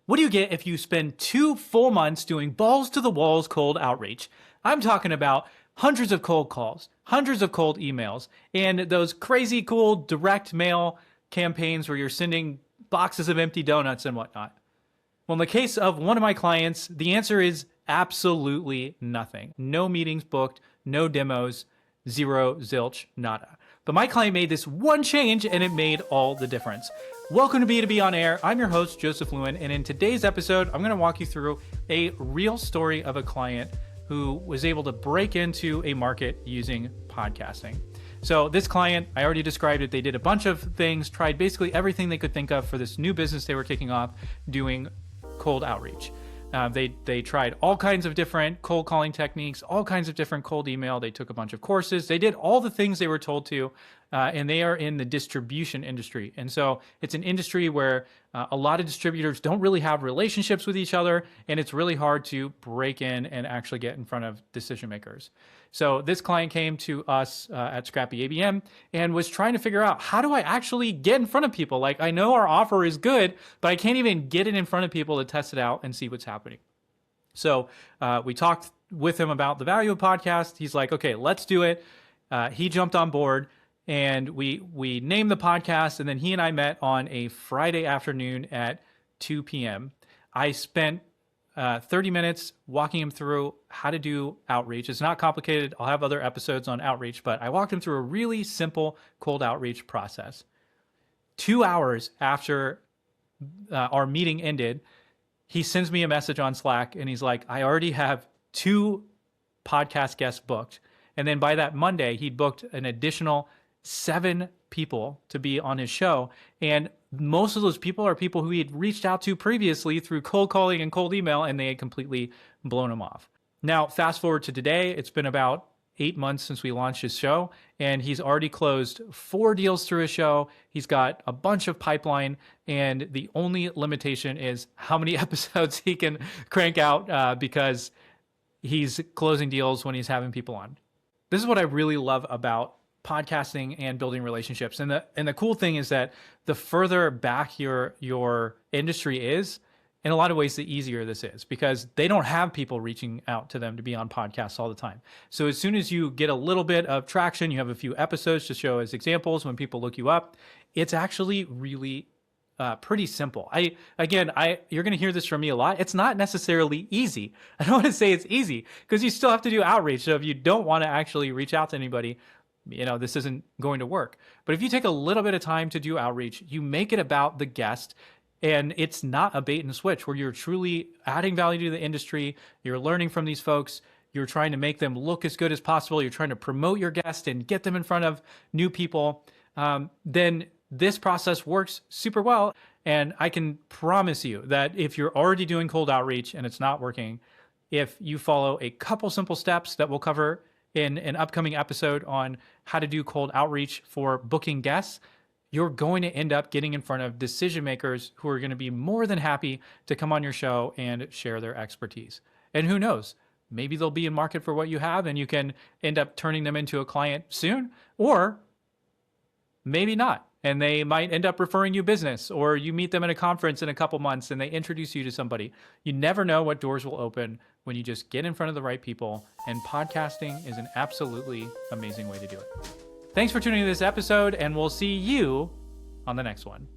What do you get if you spend 2 full months doing balls to the walls cold outreach? I'm talking about hundreds of cold calls, hundreds of cold emails, and those crazy cool direct mail campaigns where you're sending boxes of empty donuts and whatnot. Well, in the case of one of my clients, the answer is absolutely nothing. No meetings booked, no demos, zero, zilch, nada. But my client made this one change and it made all the difference. Welcome to B2B On Air. I'm your host, Joseph Lewin, and in today's episode, I'm going to walk you through a real story of a client who was able to break into a market using podcasting. So this client, I already described it. They did a bunch of things, tried basically everything they could think of for this new business they were kicking off doing cold outreach. They tried all kinds of different cold calling techniques, all kinds of different cold email. They took a bunch of courses. They did all the things they were told to, and they are in the distribution industry. And so it's an industry where a lot of distributors don't really have relationships with each other, and it's really hard to break in and actually get in front of decision makers. So this client came to us at Scrappy ABM and was trying to figure out, how do I actually get in front of people? Like, I know our offer is good, but I can't even get it in front of people to test it out and see what's happening. So we talked with him about the value of podcast. He's like, okay, let's do it. He jumped on board and we named the podcast, and then he and I met on a Friday afternoon at 2 p.m. I spent 30 minutes walking him through how to do outreach. It's not complicated. I'll have other episodes on outreach, but I walked him through a really simple cold outreach process. 2 hours after our meeting ended, he sends me a message on Slack and he's like, I already have 2 podcast guests booked. And then by that Monday, he'd booked an additional 7 people to be on his show. And most of those people are people who he had reached out to previously through cold calling and cold email, and they had completely blown him off. Now, fast forward to today, it's been about 8 months since we launched his show, and he's already closed 4 deals through his show. He's got a bunch of pipeline, and the only limitation is how many episodes he can crank out because he's closing deals when he's having people on. This is what I really love about podcasting and building relationships. And the cool thing is that the further back your industry is, in a lot of ways, the easier this is, because they don't have people reaching out to them to be on podcasts all the time. So as soon as you get a little bit of traction, you have a few episodes to show as examples when people look you up, it's actually really pretty simple. You're going to hear this from me a lot. It's not necessarily easy. I don't want to say it's easy because you still have to do outreach. So if you don't want to actually reach out to anybody, this isn't going to work. But if you take a little bit of time to do outreach, you make it about the guest, and it's not a bait and switch where you're truly adding value to the industry. You're learning from these folks. You're trying to make them look as good as possible. You're trying to promote your guest and get them in front of new people. Then this process works super well. And I can promise you that if you're already doing cold outreach and it's not working, if you follow a couple simple steps that we'll cover in an upcoming episode on how to do cold outreach for booking guests, you're going to end up getting in front of decision makers who are going to be more than happy to come on your show and share their expertise. And who knows, maybe they'll be in market for what you have and you can end up turning them into a client soon, or maybe not. And they might end up referring you business, or you meet them at a conference in a couple months and they introduce you to somebody. You never know what doors will open when you just get in front of the right people, and podcasting is an absolutely amazing way to do it. Thanks for tuning into this episode, and we'll see you on the next one.